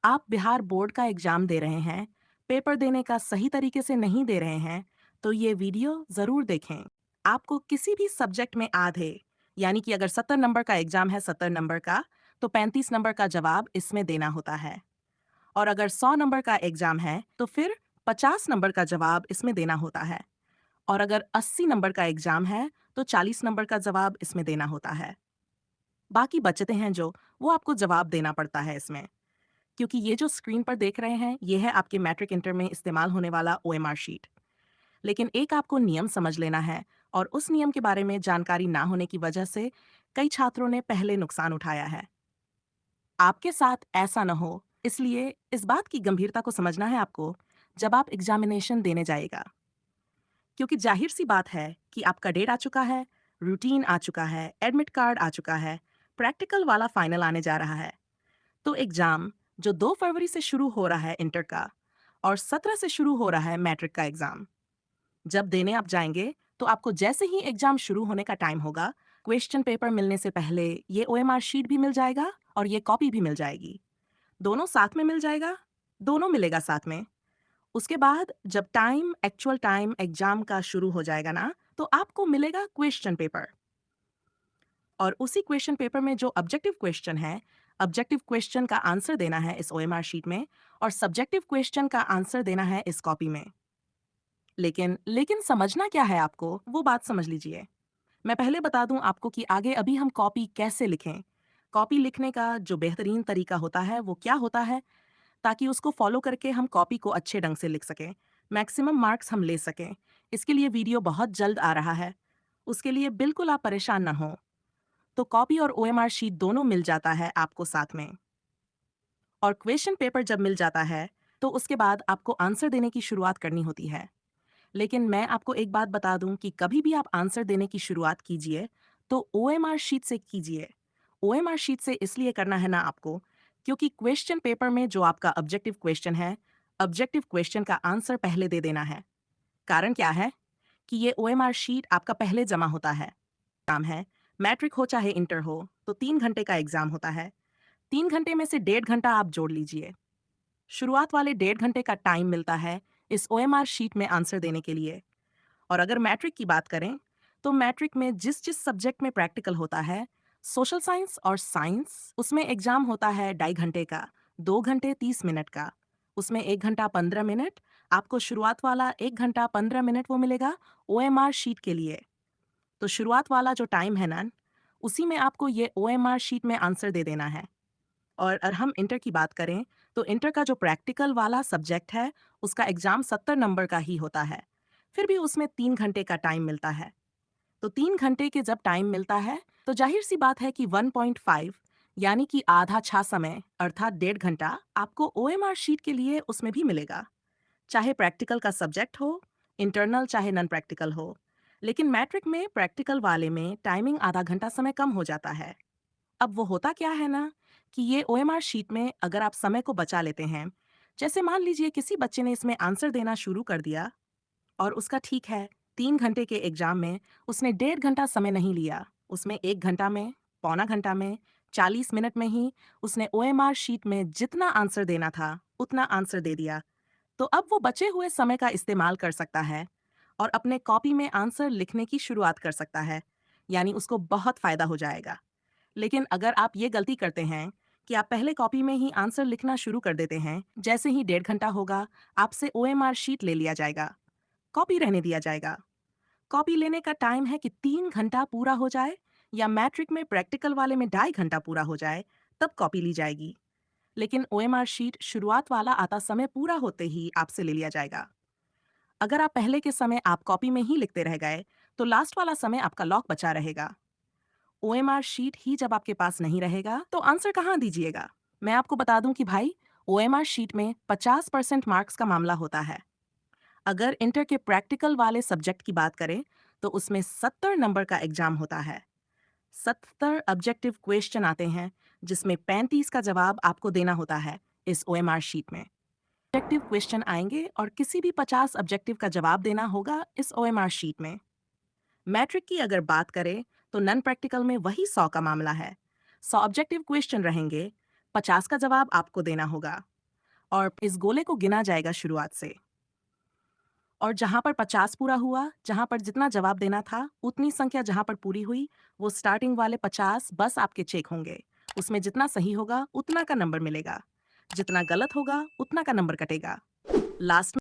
आप बिहार बोर्ड का एग्जाम दे रहे हैं, पेपर देने का सही तरीके से नहीं दे रहे हैं, तो ये वीडियो ज़रूर देखें। आपको किसी भी सब्जेक्ट में आधे, यानी कि अगर 70 नंबर का एग्जाम है 70 नंबर का, तो 35 नंबर का जवाब इसमें देना होता है। और अगर 100 नंबर का एग्जाम है, तो फिर 50 नंबर का जवाब इसमें देना होता है। और अगर 80 नंबर का एग्जाम है, तो 40 नंबर का जवाब इसमें देना होता है। बाकी बचते हैं जो, वो आपको जवाब देना पड़ता है इसमें। क्योंकि ये जो स्क्रीन पर देख रहे हैं, ये है आपके मैट्रिक इंटर में इस्तेमाल होने वाला ओएमआर शीट। लेकिन एक आपको नियम समझ लेना है, और उस नियम के बारे में जानकारी ना होने की वजह से कई छात्रों ने पहले नुकसान उठाया है। आपके साथ ऐसा न हो, इसलिए इस बात की गंभीरता को समझना है आपको जब आप एग्जामिनेशन देने जाएगा। क्योंकि जाहिर सी बात है कि आपका डेट आ चुका है, रूटीन आ चुका है, एडमिट कार्ड आ चुका है, प्रैक्टिकल वाला फाइनल आने जा रहा है। तो एग्जाम जो 2 फरवरी से शुरू हो रहा है इंटर का, और 17 से शुरू हो रहा है मैट्रिक का एग्जाम, जब देने आप जाएंगे तो आपको जैसे ही एग्जाम शुरू होने का टाइम होगा, क्वेश्चन पेपर मिलने से पहले ये ओएमआर शीट भी मिल जाएगा और ये कॉपी भी मिल जाएगी। दोनों साथ में मिल जाएगा, दोनों मिलेगा साथ में। उसके बाद जब एक्चुअल टाइम एग्जाम का शुरू हो जाएगा ना, तो आपको मिलेगा क्वेश्चन पेपर। और उसी क्वेश्चन पेपर में जो ऑब्जेक्टिव क्वेश्चन है, ऑब्जेक्टिव क्वेश्चन का आंसर देना है इस ओएमआर शीट में, और सब्जेक्टिव क्वेश्चन का आंसर देना है इस कॉपी में। लेकिन समझना क्या है आपको, वो बात समझ लीजिए। मैं पहले बता दूं आपको कि आगे अभी हम कॉपी कैसे लिखें। कॉपी लिखने का जो बेहतरीन तरीका होता है वो क्या होता है, ताकि उसको फॉलो करके हम कॉपी को अच्छे ढंग से लिख सकें, मैक्सिमम मार्क्स हम ले सकें। इसके लिए वीडियो बहुत जल्द आ रहा है, उसके लिए बिल्कुल आप परेशान ना हो। तो कॉपी और ओएमआर शीट दोनों मिल जाता है आपको साथ में। और क्वेश्चन पेपर जब मिल जाता है, तो उसके बाद आपको आंसर देने की शुरुआत करनी होती है। लेकिन मैं आपको एक बात बता दूं कि कभी भी आप आंसर देने की शुरुआत कीजिए, तो ओएमआर शीट से कीजिए। ओएमआर शीट से इसलिए करना है ना आपको, क्योंकि क्वेश्चन पेपर में जो आपका ऑब्जेक्टिव क्वेश्चन है, ऑब्जेक्टिव क्वेश्चन का आंसर पहले दे देना है। कारण क्या है कि ये ओएमआर शीट आपका पहले जमा होता है। काम है, मैट्रिक हो चाहे इंटर हो, तो 3 घंटे का एग्जाम होता है। 3 घंटे में से 1.5 घंटा आप जोड़ लीजिए। शुरुआत वाले 1.5 घंटे का टाइम मिलता है इस ओएमआर शीट में आंसर देने के लिए। और अगर मैट्रिक की बात करें, तो मैट्रिक में जिस जिस सब्जेक्ट में प्रैक्टिकल होता है, सोशल साइंस और साइंस, उसमें एग्जाम होता है 2.5 घंटे का, 2 घंटे 30 मिनट का। उसमें 1 घंटा 15 मिनट, आपको शुरुआत वाला 1 घंटा 15 मिनट वो मिलेगा ओएमआर शीट के लिए। तो शुरुआत वाला जो टाइम है ना, उसी में आपको ये ओएमआर शीट में आंसर दे देना है। और अगर हम इंटर की बात करें, तो इंटर का जो प्रैक्टिकल वाला सब्जेक्ट है, उसका एग्जाम 70 नंबर का ही होता है। फिर भी उसमें 3 घंटे का टाइम मिलता है। तो 3 घंटे के जब टाइम मिलता है, तो जाहिर सी बात है कि 1.5, यानी कि आधा छा समय अर्थात 1.5 घंटा आपको ओएमआर शीट के लिए उसमें भी मिलेगा। चाहे प्रैक्टिकल का सब्जेक्ट हो, इंटरनल चाहे नॉन प्रैक्टिकल हो। लेकिन मैट्रिक में प्रैक्टिकल वाले में टाइमिंग आधा घंटा समय कम हो जाता है। अब वो होता क्या है ना, कि ये ओएमआर शीट में अगर आप समय को बचा लेते हैं, जैसे मान लीजिए किसी बच्चे ने इसमें आंसर देना शुरू कर दिया, और उसका ठीक है, 3 घंटे के एग्जाम में उसने 1.5 घंटा समय नहीं लिया, उसमें 1 घंटा में, पौना घंटा में, 40 मिनट में ही उसने ओएमआर शीट में जितना आंसर देना था उतना आंसर दे दिया। तो अब वो बचे हुए समय का इस्तेमाल कर सकता है और अपने कॉपी में आंसर लिखने की शुरुआत कर सकता है, यानी उसको बहुत फायदा हो जाएगा। लेकिन अगर आप ये गलती करते हैं कि आप पहले कॉपी में ही आंसर लिखना शुरू कर देते हैं, जैसे ही 1.5 घंटा होगा, आपसे ओएमआर शीट ले लिया जाएगा, कॉपी रहने दिया जाएगा। कॉपी लेने का टाइम है कि 3 घंटा पूरा हो जाए, या मैट्रिक में प्रैक्टिकल वाले में 2.5 घंटा पूरा हो जाए, तब कॉपी ली जाएगी। लेकिन ओएमआर शीट शुरुआत वाला आता समय पूरा होते ही आपसे ले लिया जाएगा। अगर आप पहले के समय आप कॉपी में ही लिखते रह गए, तो लास्ट वाला समय आपका लॉक बचा रहेगा। ओएमआर शीट ही जब आपके पास नहीं रहेगा, तो आंसर कहाँ दीजिएगा? मैं आपको बता दूं कि भाई, ओएमआर शीट में 50% मार्क्स का मामला होता है। अगर इंटर के प्रैक्टिकल वाले सब्जेक्ट की बात करें, तो उसमें 70 नंबर का एग्जाम होता है। 70 ऑब्जेक्टिव क्वेश्चन आते हैं, जिसमें 35 का जवाब आपको देना होता है इस ओएमआर शीट में। ऑब्जेक्टिव क्वेश्चन आएंगे और किसी भी 50 ऑब्जेक्टिव का जवाब देना होगा इस ओएमआर शीट में। मैट्रिक की अगर बात करें, तो नॉन प्रैक्टिकल में वही 100 का मामला है। 100 ऑब्जेक्टिव क्वेश्चन रहेंगे, 50 का जवाब आपको देना होगा। और इस गोले को गिना जाएगा शुरुआत से। और जहाँ पर 50 पूरा हुआ, जहाँ पर जितना जवाब देना था, उतनी संख्या जहाँ पर पूरी हुई, वो स्टार्टिंग वाले 50 बस आपके चेक होंगे। उसमें जितना सही होगा, उतना का नंबर मिलेगा। जितना गलत होगा, उतना का नंबर कटेगा। लास्ट